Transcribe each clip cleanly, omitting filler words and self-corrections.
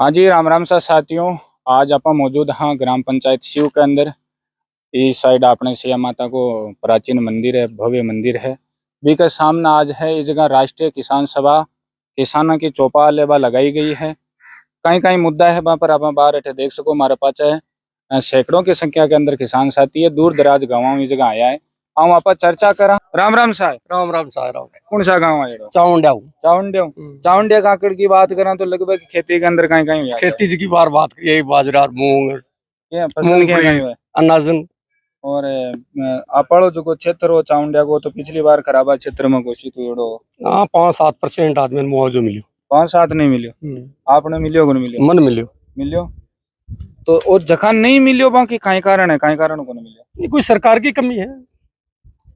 हाँ जी, राम राम सा साथियों। आज आप मौजूद हाँ ग्राम पंचायत शिव के अंदर। इस साइड अपने सिया माता को प्राचीन मंदिर है, भव्य मंदिर है। बी के सामने आज है इस जगह राष्ट्रीय किसान सभा किसानों की चौपाल लेवा लगाई गई है। कहीं कहीं मुद्दा है वहाँ पर आप बाहर बैठे देख सको। हमारे पास है सैकड़ों की संख्या के अंदर किसान साथी है, दूर दराज गाँव इस जगह आया है। हम आप चर्चा करा। राम राम साहब। राम राम साहब। कौन सा गाँव है? चाउंडिया। चाउंडिया। चाउंडिया काकड़ की बात करें तो लगभग खेती के अंदर कहीं कहीं खेती की बात करिए, बाजरा मूंग फसल क्या कहीं है अनाजन। और आपड़ो जो क्षेत्र हो चाउंडिया को तो पिछली बार खराबा क्षेत्र में घोषित हुए। हाँ 5-7% आदमी मुआवजो मिलियो। 5-7 नहीं मिलियो। आपने मिलियो को नहीं मिलियो? मन मिलियो। मिलियो तो और जखा नहीं मिलियो बाकी कई कारण है, कई कारण को नहीं मिलियो। ये कोई सरकार की कमी है,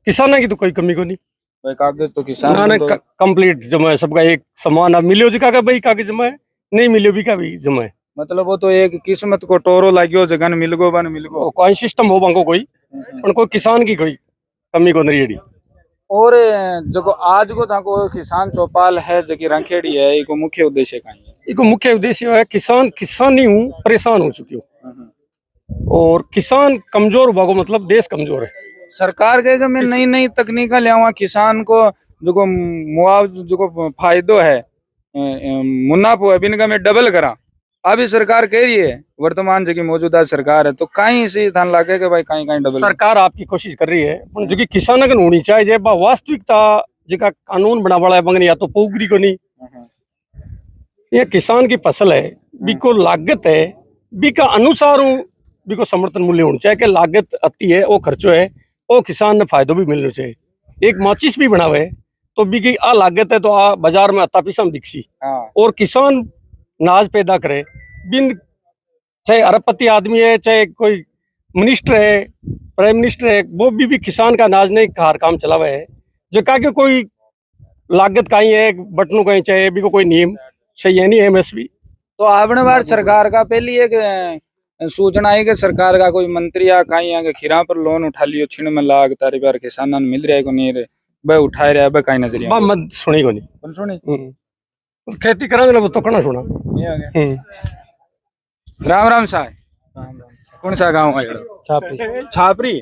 किसानों की तो कोई कमी को नहीं भाई। कागज तो किसान तो कंप्लीट जमा है, सबका एक समान। अब मिलियो जी का भाई कागज जमा है, नहीं मिलियो भी का भी जमा है। मतलब वो तो एक किस्मत को टोरो लाग्यो जगन मिलगो बन मिलगो कोई सिस्टम हो बांको कोई पर कोई किसान की कोई कमी को नहीं रेडी। और जो आज को ताको किसान चौपाल है जो कि रंखेड़ी है, इको मुख्य उद्देश्य का है? इको मुख्य उद्देश्य है किसान ही हूँ, परेशान हो चुकी हूँ और किसान कमजोर भागो मतलब देश कमजोर है। सरकार के मैं नई नई तकनीक लिया किसान को जो मुआवजा जो फायदो है मुनाफो है बिनका में डबल करा। अभी सरकार कह रही है वर्तमान जो मौजूदा सरकार है तो कहीं इसी धान लागे के भाई कहीं कहीं डबल सरकार आपकी कोशिश कर रही है जो कि किसान को होनी चाहिए वास्तविकता जिका कानून बना वाला है बंगनी या तो पोगरी को नहीं। ये किसान की फसल है, बिको लागत है, बिका अनुसार बिको समर्थन मूल्य होना चाहिए कि लागत आती है वो खर्चो है वो किसान ने फायदो भी मिलना चाहिए। एक माचिस भी बनावे तो बिकी आ लागत है तो आ बाजार में अता पिसम बिकसी और किसान नाज पैदा करे बिन चाहे अरबपति आदमी है चाहे कोई मिनिस्टर है प्राइम मिनिस्टर है वो भी किसान का नाज नहीं कार काम चला हुआ है जो का के कोई लागत कहीं है बटनों कहीं चाहिए भी को कोई नियम सही है नहीं एमएसपी। तो आपने बार सरकार का पहली एक सूचना है कि सरकार का कोई मंत्री या कहीं आगे खीरा पर लोन उठा लियो छिण में लाग तारी बार किसान मिल रहा है को नहीं रे भाई उठाए रहा है कहीं नजरिया मत सुनी को नहीं सुनी खेती करेंगे ना वो तो करना सुना। राम राम साहब। कौन सा गांव है? छापरी। छापरी।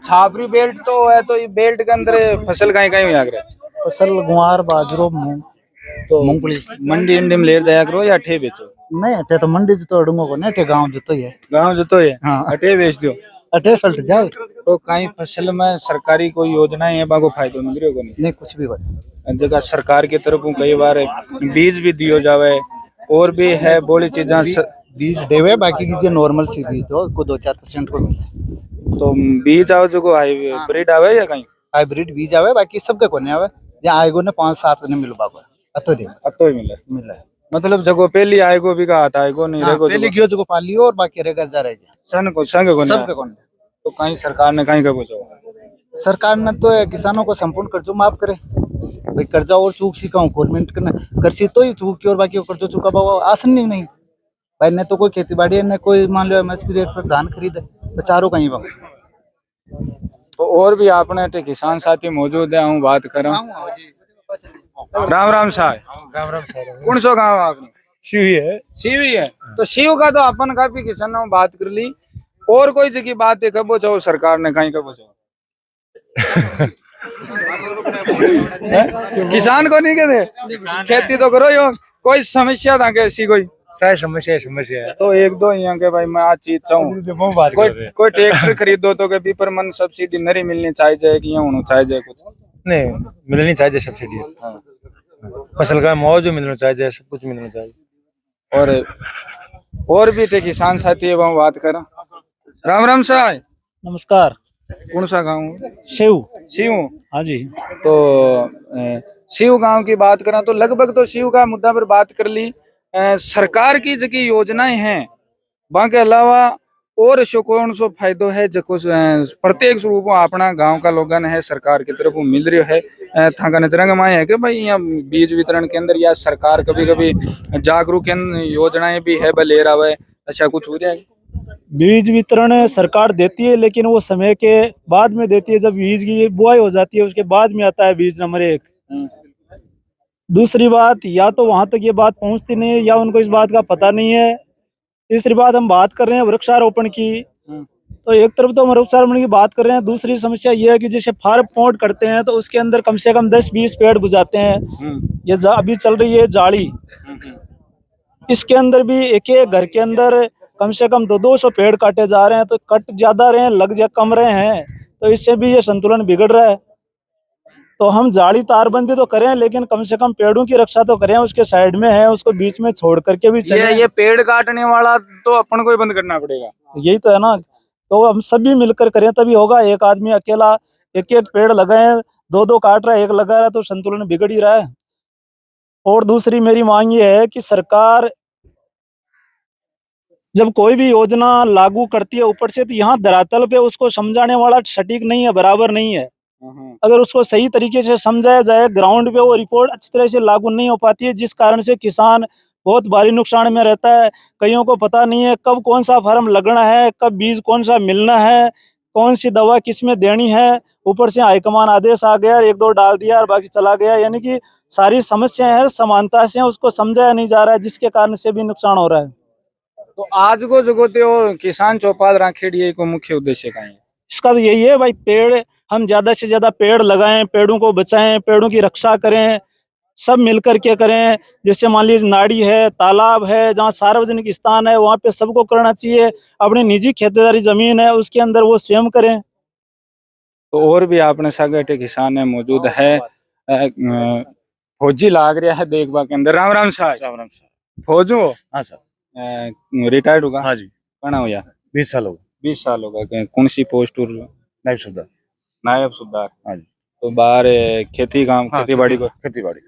छापरी बेल्ट तो है तो ये बेल्ट के अंदर फसल कहीं कहीं आ गया फसल गुआर बाजरो मूंग तो मूंगफली मंडी इंडी में ले जाया करो या अठे बेचो? नहीं अठे तो मंडी तो डूंगो को नहीं अठे गांव जो तो ही है। गांव जो तो है हाँ अठे बेच दो अठे सल्ट जाए। तो कहीं फसल में सरकारी कोई योजनाएं है बाको फायदो मिल रही हो? नहीं कुछ भी बने जगह सरकार की तरफ कई बार बीज भी दियो जावे और भी है बोली चीजा बीज देवे बाकी की जो नॉर्मल सी बीज दो को 2-4% को मिले तो बीज आओ जो हाइब्रिड आवे या कहीं हाइब्रिड बीज आवे बाकी सबके को नहीं आवे जहाँ आएगो ने 5-7 ने मिलो बाको अतो दे अतो ही मिले मतलब जगह पहली आएगो भी का आता आएगो नहीं रहेगो पहले गयो जो पालियो और बाकी रहेगा जा रहेगा सन को संग को सबके को तो कहीं सरकार ने कहीं का पूछो? सरकार ने तो किसानों को संपूर्ण कर्जो माफ करे भाई कर्जा और चूक सिखाऊं गवर्नमेंट कर सी तो ही चूक की और बाकी कर्जो चुका पाओ आसन नहीं भाई ने तो कोई खेती बाड़ी ने कोई मान लो एमएसपी रेट पर धान खरीदे तो चारों कहीं बंग। तो और भी आपने किसान साथी मौजूद है, हम बात कर रहा हूँ। राम राम साहब। राम राम साहब। कौन सो गाँव आपने? शिवी है। शिवी है तो शिव का तो अपन काफी किसानों में बात कर ली और कोई जगह बात है कबो चाहो सरकार ने कहीं कबो चाहो किसान को नहीं कहते खेती तो करो यो कोई समस्या था कैसी कोई समस्या है तो एक दो यहाँ के भाई मैं आज चीज चाहूँ कोई ट्रैक्टर खरीदो तो के पर मन सब्सिडी नहीं मिलनी चाहिए कि होना चाहिए कुछ नहीं मिलनी चाहिए सब्सिडी। फसल का मुआवजा मिलना चाहिए, सब कुछ मिलना चाहिए। और भी थे किसान साथी है बात करा। राम राम साहब। नमस्कार। कौन सा गाँव? शिव। शिव। हाँ जी। तो शिव गांव की बात करा तो लगभग तो शिव का मुद्दा पर बात कर ली। सरकार की जो योजनाएं हैं बाकी अलावा और कौन सो फायदो है जो प्रत्येक रूप अपना गांव का लोगन है सरकार की तरफ मिल रही है थाका नजरंग माए है कि भाई यहाँ बीज वितरण के अंदर या सरकार कभी कभी जागरूक योजनाएं भी है ले रहा है अच्छा कुछ हो रहा है? बीज वितरण सरकार देती है लेकिन वो समय के बाद में देती है, जब बीज की बुआई हो जाती है उसके बाद में आता है बीज नंबर 1। दूसरी बात, या तो वहां तक ये बात पहुंचती नहीं है या उनको इस बात का पता नहीं है। तीसरी बात, हम बात कर रहे हैं वृक्षारोपण की, तो एक तरफ तो हम वृक्षारोपण की बात कर रहे हैं, दूसरी समस्या ये है कि जैसे फार्म प्लॉट करते हैं तो उसके अंदर कम से कम 10-20 पेड़ बुझाते हैं। ये अभी चल रही है जाली, इसके अंदर भी एक एक घर के अंदर कम से कम 200 पेड़ काटे जा रहे हैं, तो कट ज्यादा रहे हैं, लग जा कम रहे हैं, तो इससे भी ये संतुलन बिगड़ रहा है। तो हम जाली तारबंदी तो करें, लेकिन कम से कम पेड़ों की रक्षा तो करें। उसके साइड में है, उसको बीच में छोड़ करके भी चले। ये पेड़ काटने वाला तो अपन को ही बंद करना पड़ेगा। यही तो है ना, तो हम सभी मिलकर करें तभी होगा। एक आदमी अकेला एक एक पेड़ लगाए, 2-2 काट रहा है, एक लगा रहा है, तो संतुलन बिगड़ ही रहा है। और दूसरी मेरी मांग ये है कि सरकार जब कोई भी योजना लागू करती है ऊपर से, तो यहाँ धरातल पे उसको समझाने वाला सटीक नहीं है, बराबर नहीं है। अगर उसको सही तरीके से समझाया जाए ग्राउंड पे, वो रिपोर्ट अच्छी तरह से लागू नहीं हो पाती है, जिस कारण से किसान बहुत भारी नुकसान में रहता है। कईयों को पता नहीं है कब कौन सा फार्म लगना है, कब बीज कौन सा मिलना है, कौन सी दवा किस में देनी है। ऊपर से हाईकमान आदेश आ गया, 1-2 डाल दिया और बाकी चला गया। यानी कि सारी समस्याएं हैं, समानता से उसको समझाया नहीं जा रहा है, जिसके कारण से भी नुकसान हो रहा है। तो आज को जो किसान चौपाल राखेड़ी को मुख्य उद्देश्य का है? इसका तो यही है भाई, पेड़ हम ज्यादा से ज्यादा पेड़ लगाएं, पेड़ों को बचाएं, पेड़ों की रक्षा करें, सब मिलकर के करें। जैसे मान लीजिए नाड़ी है, तालाब है, जहाँ सार्वजनिक स्थान है, वहां पे सबको करना चाहिए। अपनी निजी खेतीबाड़ी जमीन है, उसके अंदर वो स्वयं करें। तो और भी आपने सागटे किसान है मौजूद है, फौजी लाग रहा है देखबा के अंदर। राम राम साहब। राम राम सर। फौज हो? हाँ सर। रिटायर्ड होगा? हाँ जी। कना हो या 20 साल हो गए। 20 साल होगा। कौन सी पोस्ट? नायब सुबेदार। नायब सुबेदार। हाँ जी। तो बाहर खेती काम हाँ, खेती बाड़ी को खेती बाड़ी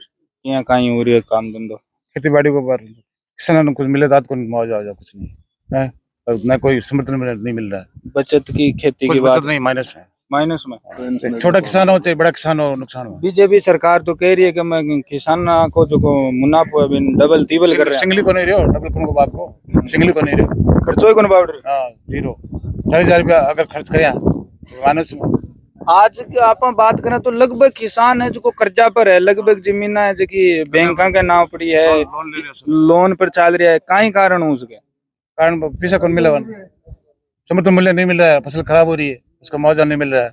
यहाँ कहीं हो रही है काम धंधो? खेती बाड़ी को बार किसान कुछ मिले तो कोई मुआवजा कुछ नहीं है, और न कोई समर्थन नहीं मिल रहा है। बचत की खेती कुछ की बचत बात नहीं, माइनस है। माइनस में। छोटा किसान हो चाहे बड़ा किसान हो, नुकसान हो। बीजेपी सरकार तो कह रही है कि मैं किसान को जो मुनाफा डबल तीबल कर रहे हैं। सिंगली को नहीं रहे हो, डबल कौन को बात को सिंगली को नहीं रहे हो, खर्चो कौन बावड़ रहे? हाँ 0 40,000 रुपया अगर खर्च करें माइनस में। आज आप बात करें तो लगभग किसान है जो कर्जा पर है, लगभग जमीन है जो कि बैंक के नाम पड़ी है, लोन पर चल रहा है। कई कारण हो उसके? कारण पैसा कौन मिला, समर्थन मूल्य नहीं मिल रहा है, फसल खराब हो रही है, उसका मुआवजा नहीं मिल रहा है।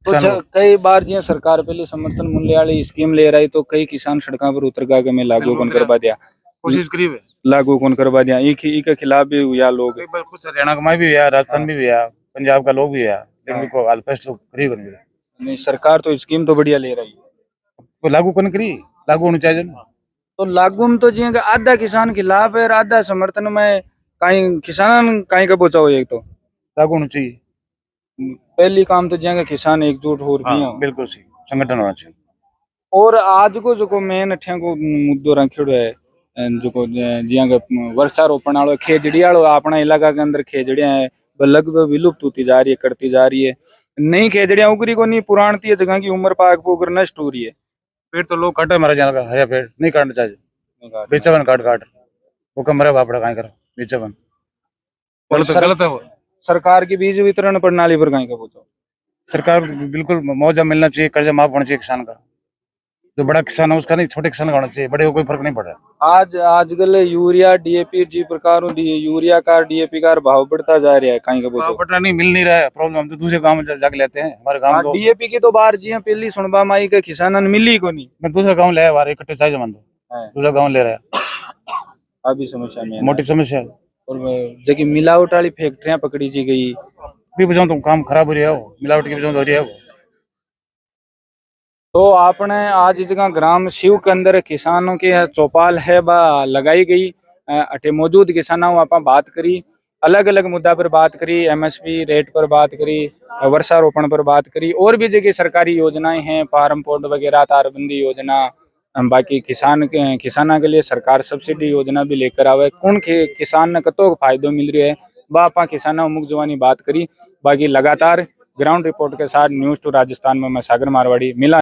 तो कई बार जी सरकार पहले समर्थन मूल्य वाली स्कीम ले रही, तो कई किसान सड़कों पर उतर गा के मैं लागू कौन करवा दिया, कोशिश करीब है लागू कौन करवा दिया। एक खिलाफ भी हुआ लोग, कुछ हरियाणा का भी हुआ, राजस्थान भी हुआ, पंजाब का लोग भी हुआ, लेकिन को अल्पेश लोग करीब नहीं। नहीं सरकार तो स्कीम तो बढ़िया ले रही है, तो लागू कौन करी, लागू होनी चाहिए ना। तो लागू में तो जी आधा किसान खिलाफ है, आधा समर्थन में। कहीं किसान कहीं का बचाओ, एक तो लागू होना चाहिए। पहली काम तो जी किसान एकजुट हो रही है, बिल्कुल सही संगठन होना चाहिए। और आज को जो मेन अठिया को मुद्दो रखियो है जो जिया वर्षारोपण वालों खेजड़ी वालों अपना इलाका के अंदर खेजड़िया है लगभग विलुप्त होती जा रही है, करती जा रही है। नई खेजड़िया उगरी को नहीं, पुरानी जगह की उम्र पाक पोकर नष्ट हो रही है। पेड़ तो लोग काटे हमारे यहाँ का, हरा पेड़ नहीं काटना चाहिए, बेचावन काट वो कम मरे बापड़ा कहीं करो बेचावन, गलत है वो। सरकार की बीज वितरण प्रणाली पर कहीं का पूछो, सरकार बिल्कुल मुआवजा मिलना चाहिए, कर्जा माफ होना चाहिए किसान का। जो बड़ा किसान है उसका नहीं, छोटे किसान का होना चाहिए, बड़े को कोई फर्क नहीं पड़ रहा। आजकल यूरिया डीएपी जी प्रकार यूरिया का डीएपी का भाव बढ़ता जा रहा है, कहीं का पूछो बढ़ना नहीं, मिल नहीं रहा है। प्रॉब्लम हम तो दूसरे गांव में जाके लेते हैं, हमारे गांव तो डीएपी की तो बाहर जी पहली सुनबा माई के किसान मिली को नहीं। मैं दूसरा गांव ले आया, इकट्ठे चाहिए जमान दो, दूसरा गांव ले रहा है, अभी समस्या में मोटी समस्या है। और जबकि मिलावट वाली फैक्ट्रियां पकड़ी जी गई भी बजाऊं तो काम खराब हो रहा है, मिलावट की वजह हो रही है वो। तो आपने आज इस जगह ग्राम शिव के अंदर किसानों की चौपाल है बा लगाई गई, अटे मौजूद किसानों आप बात करी, अलग अलग मुद्दा पर बात करी, एमएसपी रेट पर बात करी, वर्षारोपण पर बात करी, और भी जगह सरकारी योजनाएं हैं, फार्म पोर्ट वगैरह, तारबंदी योजना, बाकी किसानों के लिए सरकार सब्सिडी योजना भी लेकर आवे। कौन किसान ने कतो फायदो मिल रही है बा आप किसानों मुख जवानी बात करी। बाकी लगातार ग्राउंड रिपोर्ट के साथ न्यूज़ टू राजस्थान में मैं सागर मारवाड़ी मिला।